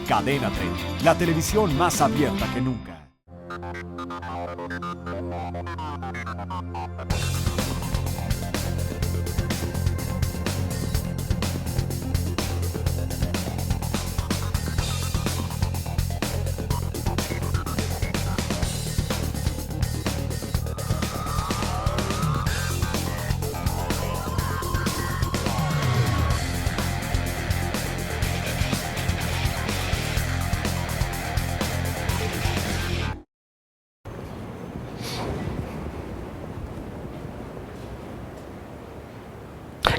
Cadena 3, la televisión más abierta que nunca.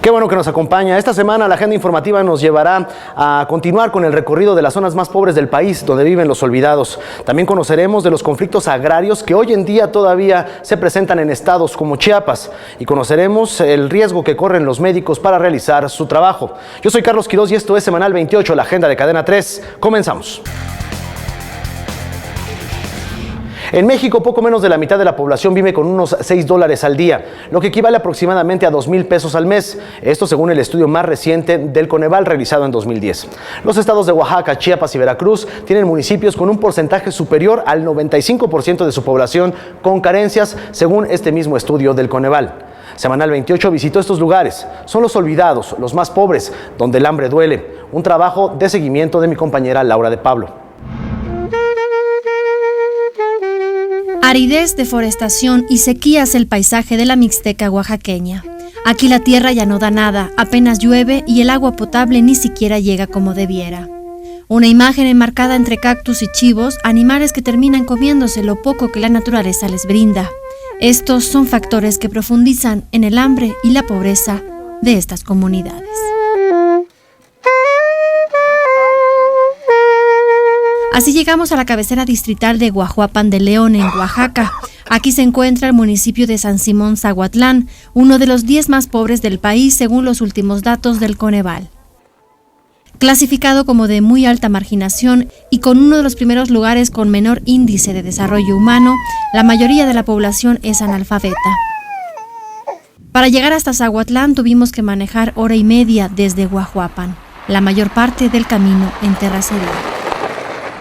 Qué bueno que nos acompaña. Esta semana la agenda informativa nos llevará a continuar con el recorrido de las zonas más pobres del país, donde viven los olvidados. También conoceremos de los conflictos agrarios que hoy en día todavía se presentan en estados como Chiapas, y conoceremos el riesgo que corren los médicos para realizar su trabajo. Yo soy Carlos Quiroz y esto es Semanal 28, la agenda de Cadena 3. Comenzamos. En México, poco menos de la mitad de la población vive con unos $6 al día, lo que equivale aproximadamente a 2,000 pesos al mes. Esto según el estudio más reciente del Coneval realizado en 2010. Los estados de Oaxaca, Chiapas y Veracruz tienen municipios con un porcentaje superior al 95% de su población con carencias, según este mismo estudio del Coneval. Semanal 28 visitó estos lugares. Son los olvidados, los más pobres, donde el hambre duele. Un trabajo de seguimiento de mi compañera Laura de Pablo. Aridez, deforestación y sequías el paisaje de la Mixteca oaxaqueña. Aquí la tierra ya no da nada, apenas llueve y el agua potable ni siquiera llega como debiera. Una imagen enmarcada entre cactus y chivos, animales que terminan comiéndose lo poco que la naturaleza les brinda. Estos son factores que profundizan en el hambre y la pobreza de estas comunidades. Así llegamos a la cabecera distrital de Guajuapan de León, en Oaxaca. Aquí se encuentra el municipio de San Simón Zahuatlán, uno de los 10 más pobres del país según los últimos datos del Coneval. Clasificado como de muy alta marginación y con uno de los primeros lugares con menor índice de desarrollo humano, la mayoría de la población es analfabeta. Para llegar hasta Zahuatlán tuvimos que manejar 1:30 desde Guajuapan, la mayor parte del camino en terracería.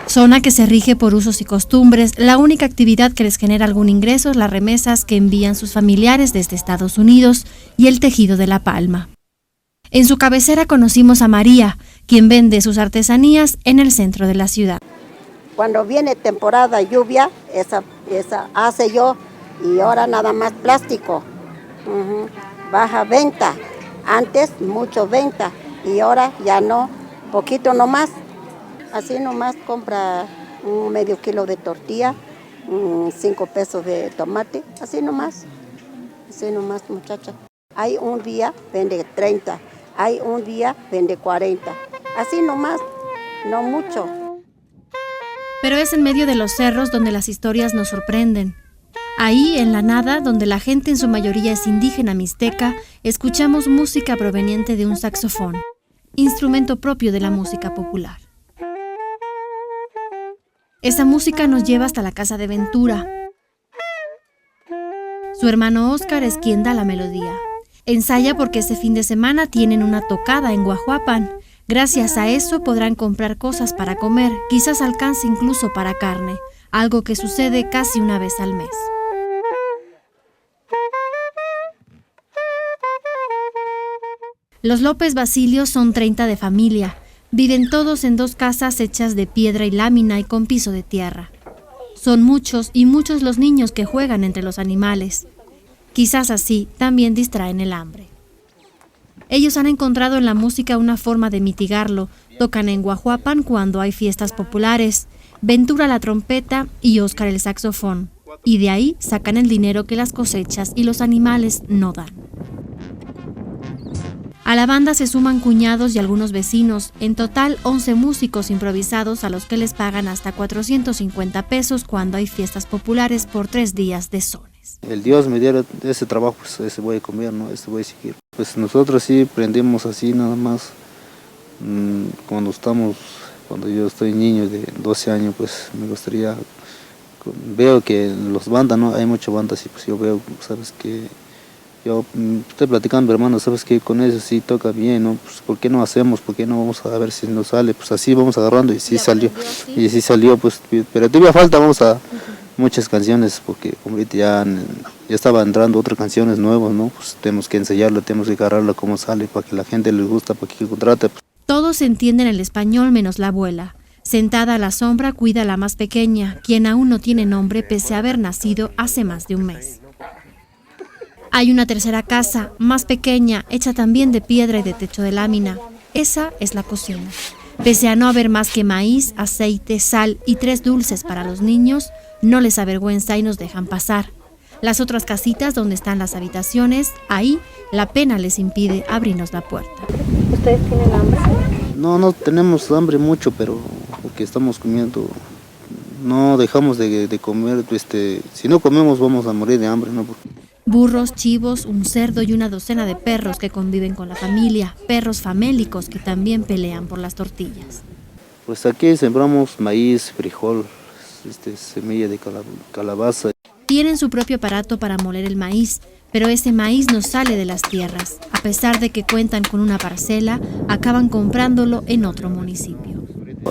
Zona que se rige por usos y costumbres. La única actividad que les genera algún ingreso es las remesas que envían sus familiares desde Estados Unidos y el tejido de la palma. En su cabecera conocimos a María, quien vende sus artesanías en el centro de la ciudad. Cuando viene temporada de lluvia, esa hace yo, y ahora nada más plástico. Baja venta. Antes mucho venta y ahora ya no, poquito nomás. Así nomás compra un medio kilo de tortilla, 5 pesos de tomate, así nomás, muchacha. Hay un día vende 30, hay un día vende 40, así nomás, no mucho. Pero es en medio de los cerros donde las historias nos sorprenden. Ahí, en la nada, donde la gente en su mayoría es indígena mixteca, escuchamos música proveniente de un saxofón, instrumento propio de la música popular. Esa música nos lleva hasta la casa de Ventura. Su hermano Óscar es quien da la melodía. Ensaya porque ese fin de semana tienen una tocada en Guajuapan. Gracias a eso podrán comprar cosas para comer, quizás alcance incluso para carne, algo que sucede casi una vez al mes. Los López Basilio son 30 de familia. Viven todos en 2 casas hechas de piedra y lámina y con piso de tierra. Son muchos y muchos los niños que juegan entre los animales. Quizás así también distraen el hambre. Ellos han encontrado en la música una forma de mitigarlo. Tocan en Guajuapan cuando hay fiestas populares, Ventura la trompeta y Óscar el saxofón. Y de ahí sacan el dinero que las cosechas y los animales no dan. A la banda se suman cuñados y algunos vecinos, en total 11 músicos improvisados a los que les pagan hasta 450 pesos cuando hay fiestas populares por 3 días de sones. El Dios me dio ese trabajo, pues ese voy a comer, ¿no? Ese voy a seguir. Pues nosotros sí aprendemos así nada más. Cuando yo estoy niño de 12 años, pues me gustaría, veo que en los bandas, ¿no? Hay muchas bandas y pues yo veo, sabes que Yo estoy platicando, hermano, sabes que con eso sí toca bien, ¿no? Pues, ¿por qué no hacemos? ¿Por qué no vamos a ver si nos sale? Pues así vamos agarrando y sí salió. Y sí salió, pues, pero todavía falta, vamos a muchas canciones, porque como ahorita ya estaba entrando otras canciones nuevas, ¿no? Pues tenemos que ensayarla, tenemos que agarrarla cómo sale, para que la gente le gusta, para que contrate. Todos entienden el español menos la abuela. Sentada a la sombra cuida a la más pequeña, quien aún no tiene nombre pese a haber nacido hace más de un mes. Hay una tercera casa, más pequeña, hecha también de piedra y de techo de lámina. Esa es la cocina. Pese a no haber más que maíz, aceite, sal y 3 dulces para los niños, no les avergüenza y nos dejan pasar. Las otras casitas donde están las habitaciones, ahí la pena les impide abrirnos la puerta. ¿Ustedes tienen hambre? No tenemos hambre mucho, pero porque estamos comiendo, no dejamos de comer, si no comemos vamos a morir de hambre, ¿no? Burros, chivos, un cerdo y una docena de perros que conviven con la familia, perros famélicos que también pelean por las tortillas. Pues aquí sembramos maíz, frijol, semilla de calabaza. Tienen su propio aparato para moler el maíz, pero ese maíz no sale de las tierras. A pesar de que cuentan con una parcela, acaban comprándolo en otro municipio.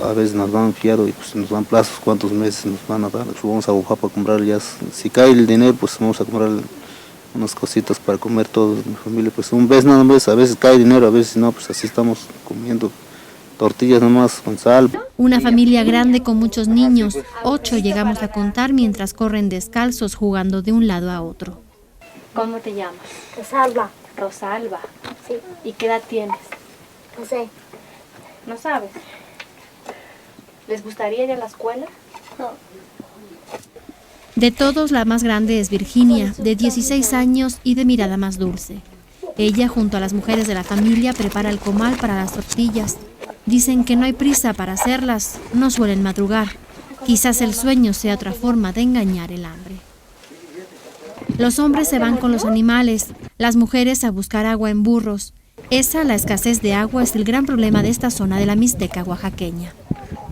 A veces nos dan fiado y pues nos dan plazos, cuántos meses nos van a dar. Pues vamos a buscar para comprar ya. Si cae el dinero, pues vamos a comprar unas cositas para comer todos, mi familia. Pues un vez nada más, a veces cae dinero, a veces no, pues así estamos comiendo tortillas nomás con sal. Una familia grande con muchos niños, 8 llegamos a contar mientras corren descalzos jugando de un lado a otro. ¿Cómo te llamas? Rosalba. Rosalba. Sí. ¿Y qué edad tienes? No sé. ¿No sabes? ¿Les gustaría ir a la escuela? No. De todos, la más grande es Virginia, de 16 años y de mirada más dulce. Ella, junto a las mujeres de la familia, prepara el comal para las tortillas. Dicen que no hay prisa para hacerlas, no suelen madrugar. Quizás el sueño sea otra forma de engañar el hambre. Los hombres se van con los animales, las mujeres a buscar agua en burros. La escasez de agua es el gran problema de esta zona de la Mixteca oaxaqueña.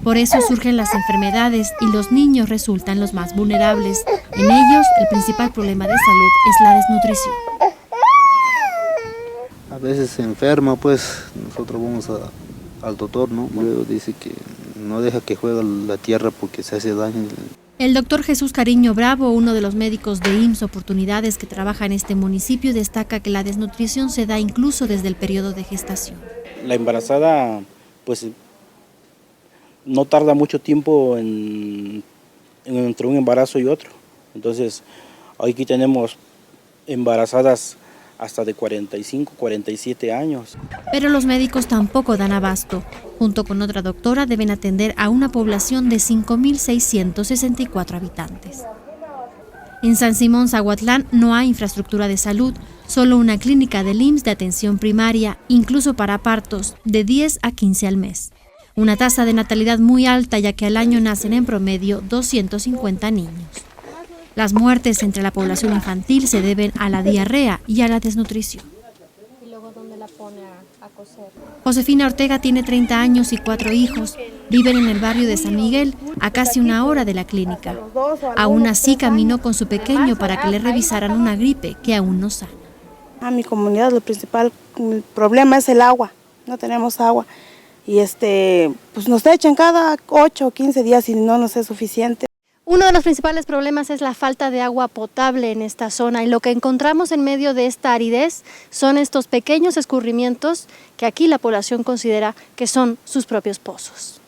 Por eso surgen las enfermedades y los niños resultan los más vulnerables. En ellos, el principal problema de salud es la desnutrición. A veces se enferma, pues nosotros vamos al doctor, ¿no? Luego dice que no deja que juegue la tierra porque se hace daño. El doctor Jesús Cariño Bravo, uno de los médicos de IMSS Oportunidades que trabaja en este municipio, destaca que la desnutrición se da incluso desde el periodo de gestación. La embarazada, pues, no tarda mucho tiempo entre un embarazo y otro. Entonces, aquí tenemos embarazadas hasta de 45, 47 años. Pero los médicos tampoco dan abasto. Junto con otra doctora deben atender a una población de 5.664 habitantes. En San Simón Zaguatlán no hay infraestructura de salud, solo una clínica del IMSS de atención primaria, incluso para partos, de 10 a 15 al mes. Una tasa de natalidad muy alta, ya que al año nacen en promedio 250 niños. Las muertes entre la población infantil se deben a la diarrea y a la desnutrición. ¿Y luego dónde la pone a cocer? Josefina Ortega tiene 30 años y 4 hijos. Viven en el barrio de San Miguel, a casi 1 hora de la clínica. Aún así caminó con su pequeño para que le revisaran una gripe que aún no sana. A mi comunidad el principal problema es el agua. No tenemos agua. Y pues nos echan cada 8 o 15 días y no nos es suficiente. Uno de los principales problemas es la falta de agua potable en esta zona y lo que encontramos en medio de esta aridez son estos pequeños escurrimientos que aquí la población considera que son sus propios pozos.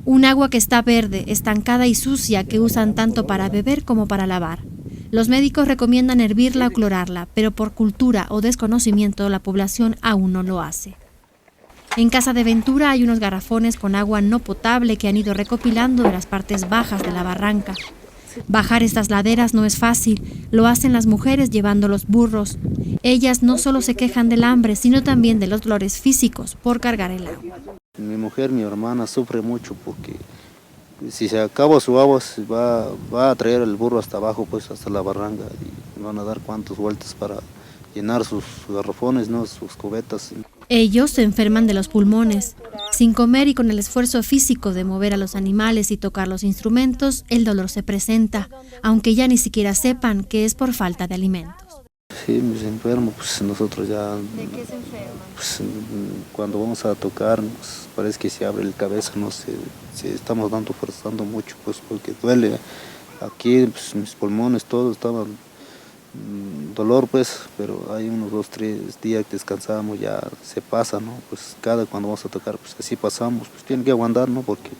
Un agua que está verde, estancada y sucia que usan tanto para beber como para lavar. Los médicos recomiendan hervirla o clorarla, pero por cultura o desconocimiento la población aún no lo hace. En Casa de Ventura hay unos garrafones con agua no potable que han ido recopilando de las partes bajas de la barranca. Bajar estas laderas no es fácil, lo hacen las mujeres llevando los burros. Ellas no solo se quejan del hambre, sino también de los dolores físicos por cargar el agua. Mi mujer, mi hermana, sufre mucho porque si se acaba su agua va a traer el burro hasta abajo, pues hasta la barranca, y van a dar cuantas vueltas para llenar sus garrafones, ¿no? Sus cubetas. Ellos se enferman de los pulmones. Sin comer y con el esfuerzo físico de mover a los animales y tocar los instrumentos, el dolor se presenta, aunque ya ni siquiera sepan que es por falta de alimentos. Sí, me enfermo, pues nosotros ya... ¿De qué se enferman? Pues, cuando vamos a tocar, pues, parece que se abre el cabeza, no sé, si estamos forzando mucho, pues porque duele. Aquí pues, mis pulmones todos estaban dolor, pues, pero hay unos 2, 3 días que descansamos, ya se pasa, ¿no? Pues cuando vamos a tocar, pues así pasamos, pues tienen que aguantar, ¿no? Porque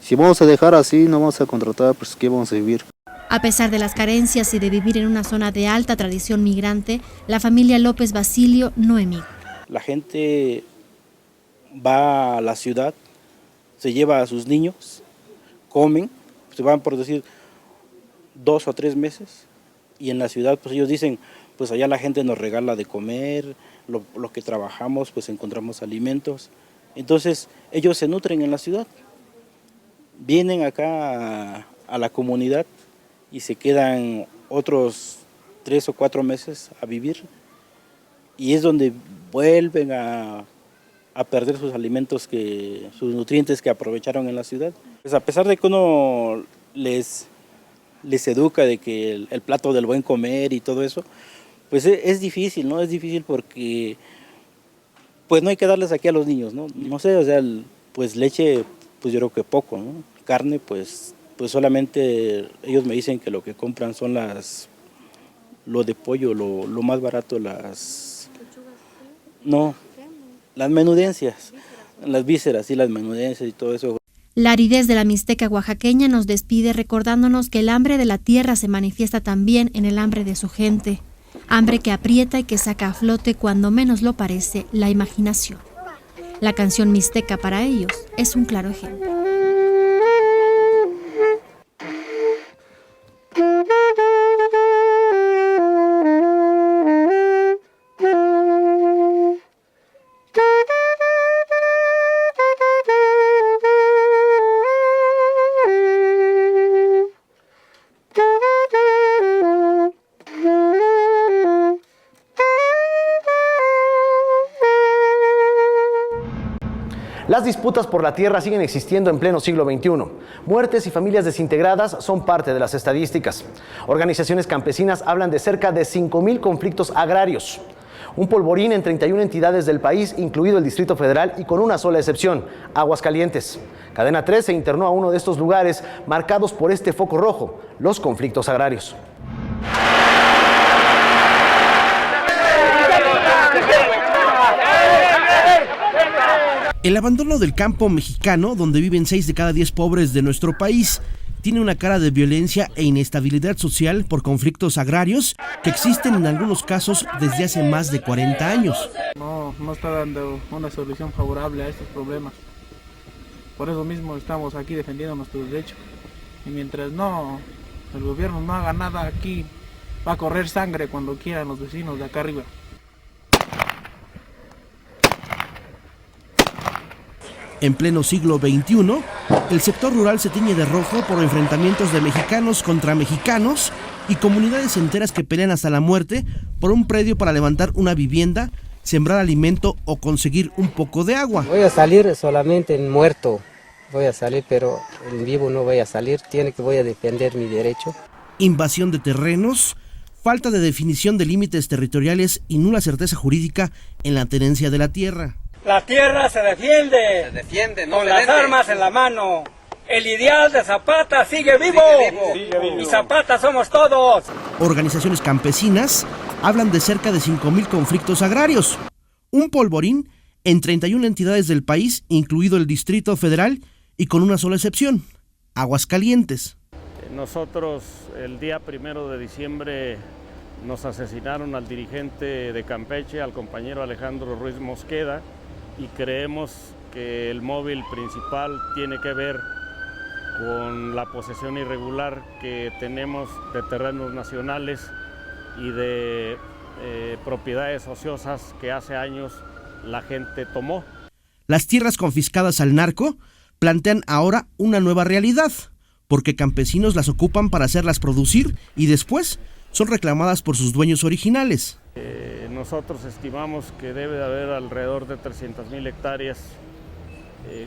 si vamos a dejar así, no vamos a contratar, pues ¿qué vamos a vivir? A pesar de las carencias y de vivir en una zona de alta tradición migrante, la familia López Basilio no emigra. La gente va a la ciudad, se lleva a sus niños, comen, se van por decir 2 o 3 meses, y en la ciudad pues ellos dicen, pues allá la gente nos regala de comer, lo que trabajamos pues encontramos alimentos, entonces ellos se nutren en la ciudad, vienen acá a la comunidad y se quedan otros 3 o 4 meses a vivir, y es donde vuelven a perder sus alimentos, sus nutrientes que aprovecharon en la ciudad. Pues a pesar de que uno les educa de que el plato del buen comer y todo eso, pues es difícil, ¿no? Es difícil porque pues no hay que darles aquí a los niños, ¿no? No sé, o sea, pues leche, pues yo creo que poco, ¿no? Carne, pues solamente ellos me dicen que lo que compran son lo de pollo, lo más barato, las menudencias, las vísceras y las menudencias y todo eso. La aridez de la Mixteca oaxaqueña nos despide recordándonos que el hambre de la tierra se manifiesta también en el hambre de su gente. Hambre que aprieta y que saca a flote cuando menos lo parece la imaginación. La canción mixteca para ellos es un claro ejemplo. Las disputas por la tierra siguen existiendo en pleno siglo XXI. Muertes y familias desintegradas son parte de las estadísticas. Organizaciones campesinas hablan de cerca de 5,000 conflictos agrarios. Un polvorín en 31 entidades del país, incluido el Distrito Federal, y con una sola excepción, Aguascalientes. Cadena 3 se internó a uno de estos lugares marcados por este foco rojo, los conflictos agrarios. El abandono del campo mexicano, donde viven 6 de cada 10 pobres de nuestro país, tiene una cara de violencia e inestabilidad social por conflictos agrarios que existen en algunos casos desde hace más de 40 años. No está dando una solución favorable a estos problemas. Por eso mismo estamos aquí defendiendo nuestros derechos. Y mientras el gobierno no haga nada aquí, va a correr sangre cuando quieran los vecinos de acá arriba. En pleno siglo XXI, el sector rural se tiñe de rojo por enfrentamientos de mexicanos contra mexicanos y comunidades enteras que pelean hasta la muerte por un predio para levantar una vivienda, sembrar alimento o conseguir un poco de agua. Voy a salir solamente en muerto, voy a salir, pero en vivo no voy a salir, voy a defender mi derecho. Invasión de terrenos, falta de definición de límites territoriales y nula certeza jurídica en la tenencia de la tierra. La tierra se defiende, no con las armas en la mano. El ideal de Zapata sigue vivo. Y Zapata somos todos. Organizaciones campesinas hablan de cerca de 5,000 conflictos agrarios. Un polvorín en 31 entidades del país, incluido el Distrito Federal, y con una sola excepción, Aguascalientes. Nosotros el día 1 de diciembre nos asesinaron al dirigente de Campeche, al compañero Alejandro Ruiz Mosqueda, y creemos que el móvil principal tiene que ver con la posesión irregular que tenemos de terrenos nacionales y de propiedades ociosas que hace años la gente tomó. Las tierras confiscadas al narco plantean ahora una nueva realidad, porque campesinos las ocupan para hacerlas producir y después son reclamadas por sus dueños originales. Nosotros estimamos que debe de haber alrededor de 300,000 hectáreas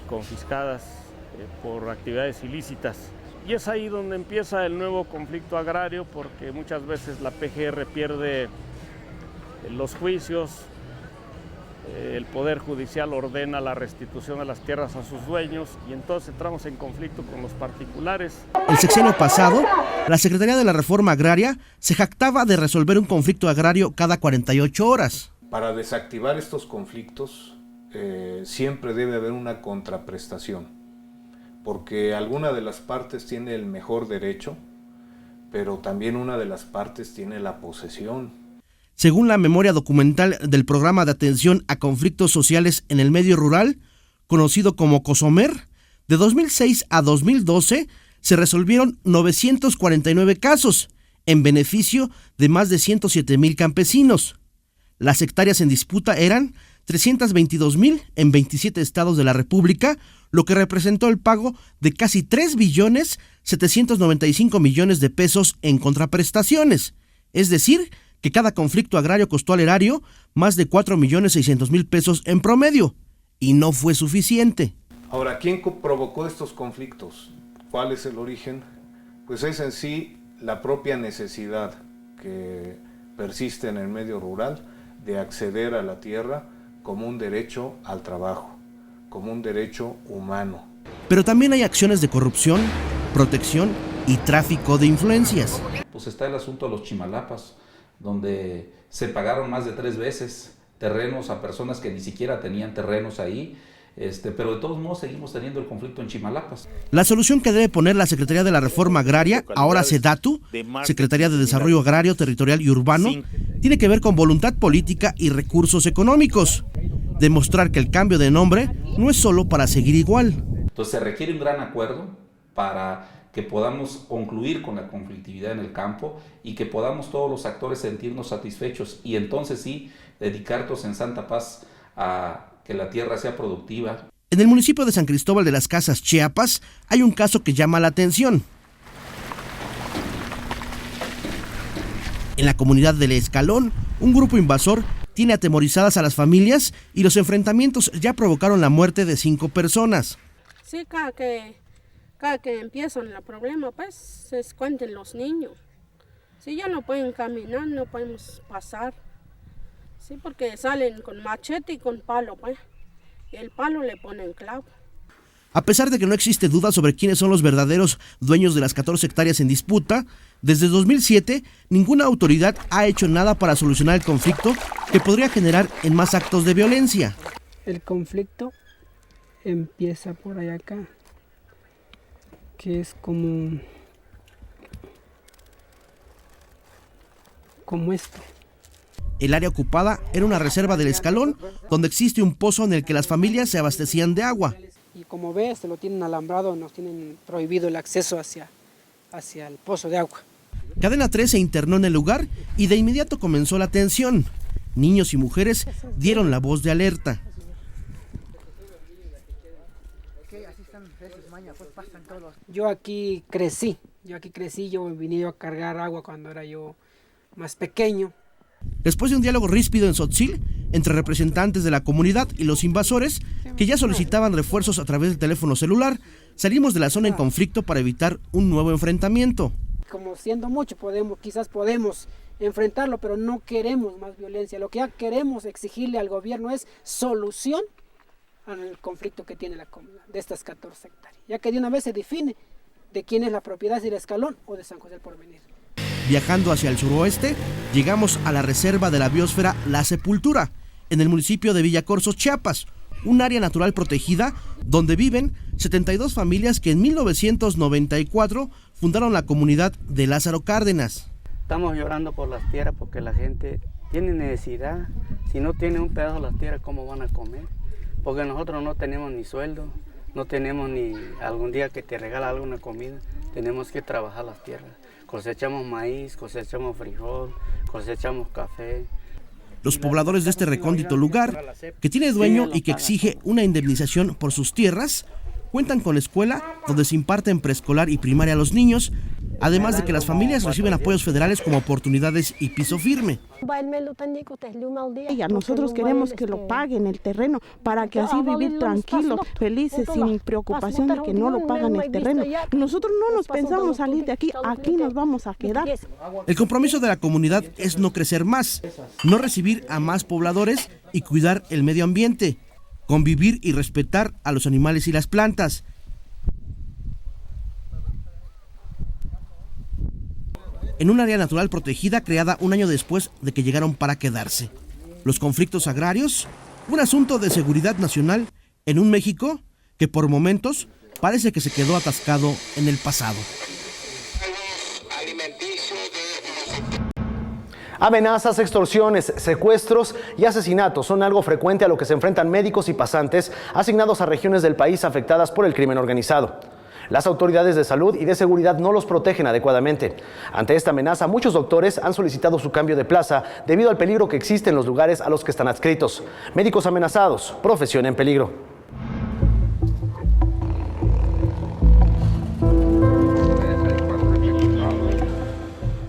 confiscadas por actividades ilícitas. Y es ahí donde empieza el nuevo conflicto agrario, porque muchas veces la PGR pierde los juicios, el Poder Judicial ordena la restitución de las tierras a sus dueños y entonces entramos en conflicto con los particulares. El sexenio pasado, la Secretaría de la Reforma Agraria se jactaba de resolver un conflicto agrario cada 48 horas. Para desactivar estos conflictos siempre debe haber una contraprestación, porque alguna de las partes tiene el mejor derecho, pero también una de las partes tiene la posesión. Según la memoria documental del Programa de Atención a Conflictos Sociales en el Medio Rural, conocido como COSOMER, de 2006 a 2012 se resolvieron 949 casos, en beneficio de más de 107,000 campesinos. Las hectáreas en disputa eran 322,000 en 27 estados de la República, lo que representó el pago de casi 3,795 billones de pesos en contraprestaciones, es decir, que cada conflicto agrario costó al erario más de 4,600,000 pesos en promedio, y no fue suficiente. Ahora, ¿quién provocó estos conflictos? ¿Cuál es el origen? Pues es en sí la propia necesidad que persiste en el medio rural de acceder a la tierra como un derecho al trabajo, como un derecho humano. Pero también hay acciones de corrupción, protección y tráfico de influencias. Pues está el asunto de los chimalapas, donde se pagaron más de 3 veces terrenos a personas que ni siquiera tenían terrenos ahí, pero de todos modos seguimos teniendo el conflicto en Chimalapas. La solución que debe poner la Secretaría de la Reforma Agraria, ahora SEDATU, Secretaría de Desarrollo Agrario, Territorial y Urbano, tiene que ver con voluntad política y recursos económicos. Demostrar que el cambio de nombre no es solo para seguir igual. Entonces se requiere un gran acuerdo para que podamos concluir con la conflictividad en el campo y que podamos todos los actores sentirnos satisfechos y entonces sí dedicarnos en santa paz a que la tierra sea productiva. En el municipio de San Cristóbal de las Casas, Chiapas, hay un caso que llama la atención. En la comunidad del Escalón, un grupo invasor tiene atemorizadas a las familias y los enfrentamientos ya provocaron la muerte de 5 personas. Sí, cada que empiezan el problema, pues se esconden los niños. Si ya no pueden caminar, no podemos pasar. Sí, porque salen con machete y con palo, pues. Y el palo le ponen clavo. A pesar de que no existe duda sobre quiénes son los verdaderos dueños de las 14 hectáreas en disputa, desde 2007 ninguna autoridad ha hecho nada para solucionar el conflicto que podría generar en más actos de violencia. El conflicto empieza por allá acá, que es como esto. El área ocupada era una reserva del Escalón, donde existe un pozo en el que las familias se abastecían de agua. Y como ves, se lo tienen alambrado, nos tienen prohibido el acceso hacia el pozo de agua. Cadena 3 se internó en el lugar y de inmediato comenzó la tensión. Niños y mujeres dieron la voz de alerta. Yo aquí crecí, yo he venido a cargar agua cuando era yo más pequeño. Después de un diálogo ríspido en Tzotzil entre representantes de la comunidad y los invasores, que ya solicitaban refuerzos a través del teléfono celular, salimos de la zona en conflicto para evitar un nuevo enfrentamiento. Como siendo mucho, quizás podemos enfrentarlo, pero no queremos más violencia. Lo que ya queremos exigirle al gobierno es solución al conflicto que tiene la comunidad de estas 14 hectáreas, ya que de una vez se define de quién es la propiedad, si del Escalón o de San José del Porvenir. Viajando hacia el suroeste, llegamos a la reserva de la biosfera La Sepultura, en el municipio de Villacorso, Chiapas, un área natural protegida donde viven 72 familias que en 1994 fundaron la comunidad de Lázaro Cárdenas. Estamos llorando por las tierras porque la gente tiene necesidad. Si no tiene un pedazo de las tierras, ¿cómo van a comer? Porque nosotros no tenemos ni sueldo, no tenemos ni algún día que te regala alguna comida. Tenemos que trabajar las tierras. Cosechamos maíz, cosechamos frijol, cosechamos café. Los pobladores de este recóndito lugar, que tiene dueño y que exige una indemnización por sus tierras, cuentan con la escuela donde se imparten preescolar y primaria a los niños, además de que las familias reciben apoyos federales como oportunidades y piso firme. Nosotros queremos que lo paguen el terreno para que así vivir tranquilos, felices, sin preocupación de que no lo pagan el terreno. Nosotros no nos pensamos salir de aquí, aquí nos vamos a quedar. El compromiso de la comunidad es no crecer más, no recibir a más pobladores y cuidar el medio ambiente, convivir y respetar a los animales y las plantas. En un área natural protegida creada un año después de que llegaron para quedarse. Los conflictos agrarios, un asunto de seguridad nacional en un México que por momentos parece que se quedó atascado en el pasado. Amenazas, extorsiones, secuestros y asesinatos son algo frecuente a lo que se enfrentan médicos y pasantes asignados a regiones del país afectadas por el crimen organizado. Las autoridades de salud y de seguridad no los protegen adecuadamente. Ante esta amenaza, muchos doctores han solicitado su cambio de plaza debido al peligro que existe en los lugares a los que están adscritos. Médicos amenazados, profesión en peligro.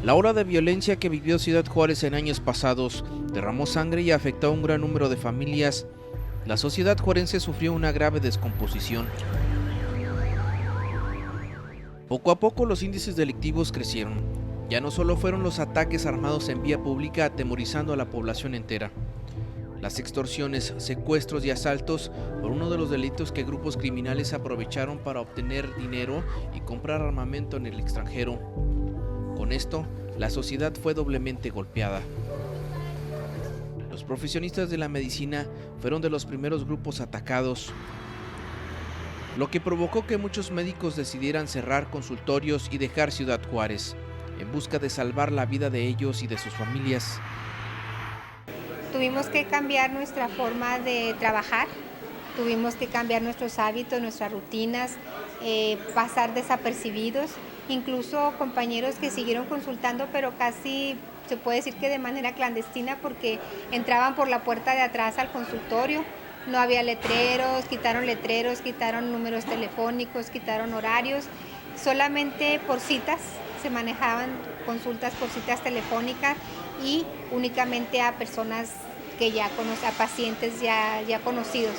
La ola de violencia que vivió Ciudad Juárez en años pasados derramó sangre y afectó a un gran número de familias. La sociedad juarense sufrió una grave descomposición. Poco a poco los índices delictivos crecieron. Ya no solo fueron los ataques armados en vía pública atemorizando a la población entera. Las extorsiones, secuestros y asaltos fueron uno de los delitos que grupos criminales aprovecharon para obtener dinero y comprar armamento en el extranjero. Con esto, la sociedad fue doblemente golpeada. Los profesionistas de la medicina fueron de los primeros grupos atacados, lo que provocó que muchos médicos decidieran cerrar consultorios y dejar Ciudad Juárez, en busca de salvar la vida de ellos y de sus familias. Tuvimos que cambiar nuestra forma de trabajar, tuvimos que cambiar nuestros hábitos, nuestras rutinas, pasar desapercibidos, incluso compañeros que siguieron consultando, pero casi se puede decir que de manera clandestina, porque entraban por la puerta de atrás al consultorio. No había letreros, quitaron números telefónicos, quitaron horarios, solamente por citas, se manejaban consultas por citas telefónicas y únicamente a personas que ya conocen, a pacientes ya conocidos.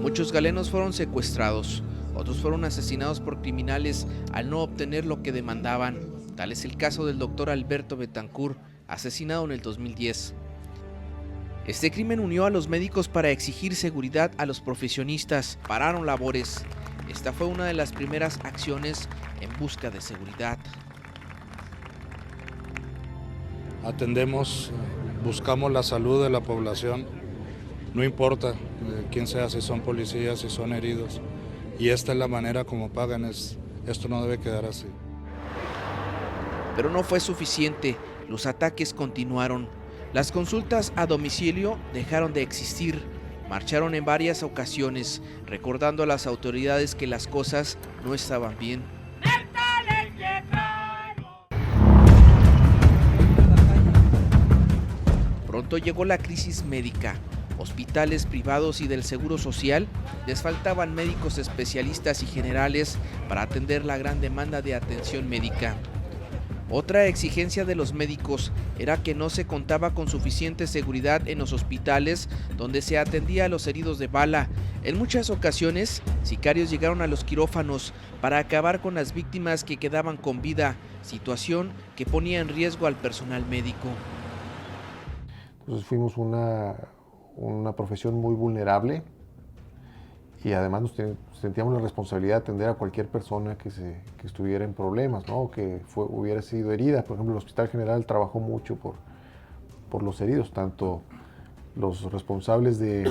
Muchos galenos fueron secuestrados, otros fueron asesinados por criminales al no obtener lo que demandaban. Tal es el caso del doctor Alberto Betancourt, asesinado en el 2010. Este crimen unió a los médicos para exigir seguridad a los profesionistas, pararon labores. Esta fue una de las primeras acciones en busca de seguridad. Atendemos, buscamos la salud de la población, no importa quién sea, si son policías, si son heridos. Y esta es la manera como pagan, esto no debe quedar así. Pero no fue suficiente. Los ataques continuaron. Las consultas a domicilio dejaron de existir. Marcharon en varias ocasiones, recordando a las autoridades que las cosas no estaban bien. Pronto llegó la crisis médica. Hospitales privados y del Seguro Social les faltaban médicos especialistas y generales para atender la gran demanda de atención médica. Otra exigencia de los médicos era que no se contaba con suficiente seguridad en los hospitales donde se atendía a los heridos de bala. En muchas ocasiones, sicarios llegaron a los quirófanos para acabar con las víctimas que quedaban con vida, situación que ponía en riesgo al personal médico. Entonces fuimos una profesión muy vulnerable y además sentíamos la responsabilidad de atender a cualquier persona que estuviera en problemas, ¿no? O que hubiera sido herida. Por ejemplo, el Hospital General trabajó mucho por los heridos, tanto los responsables de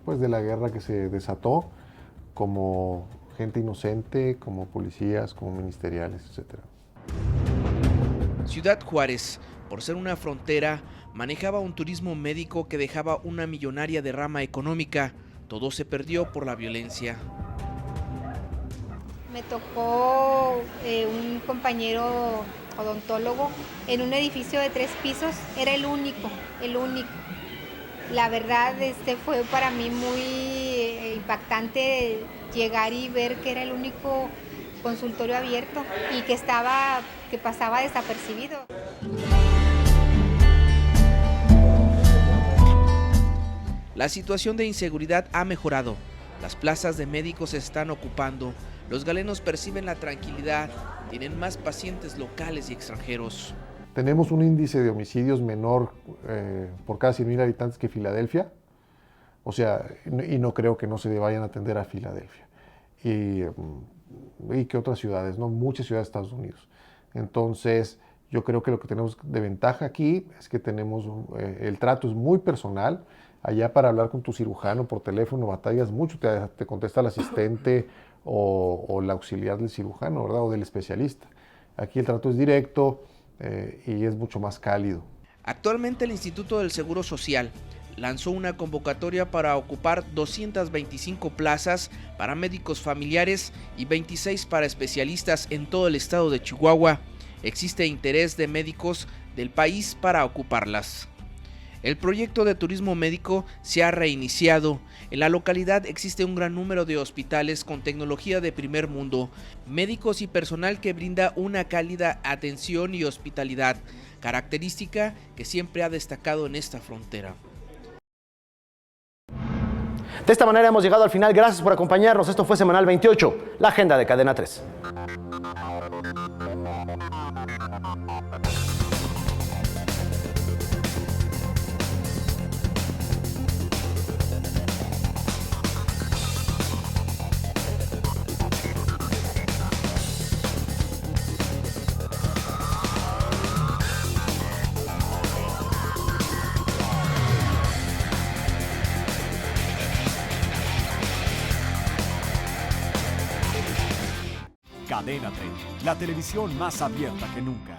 la guerra que se desató, como gente inocente, como policías, como ministeriales, etc. Ciudad Juárez, por ser una frontera, manejaba un turismo médico que dejaba una millonaria derrama económica. Todo se perdió por la violencia. Me tocó un compañero odontólogo en un edificio de 3 pisos, era el único. La verdad fue para mí muy impactante llegar y ver que era el único consultorio abierto y que pasaba desapercibido. La situación de inseguridad ha mejorado. Las plazas de médicos se están ocupando. Los galenos perciben la tranquilidad. Tienen más pacientes locales y extranjeros. Tenemos un índice de homicidios menor por cada 100,000 habitantes que Filadelfia. O sea, y no creo que no se vayan a atender a Filadelfia. Y que otras ciudades, ¿no? Muchas ciudades de Estados Unidos. Entonces, yo creo que lo que tenemos de ventaja aquí es que tenemos, el trato es muy personal. Allá para hablar con tu cirujano por teléfono batallas mucho, te contesta el asistente o el auxiliar del cirujano, ¿verdad? O del especialista. Aquí el trato es directo y es mucho más cálido. Actualmente el Instituto del Seguro Social lanzó una convocatoria para ocupar 225 plazas para médicos familiares y 26 para especialistas en todo el estado de Chihuahua. Existe interés de médicos del país para ocuparlas. El proyecto de turismo médico se ha reiniciado. En la localidad existe un gran número de hospitales con tecnología de primer mundo, médicos y personal que brinda una cálida atención y hospitalidad, característica que siempre ha destacado en esta frontera. De esta manera hemos llegado al final. Gracias por acompañarnos. Esto fue Semanal 28, la agenda de Cadena 3. Cadena 3, la televisión más abierta que nunca.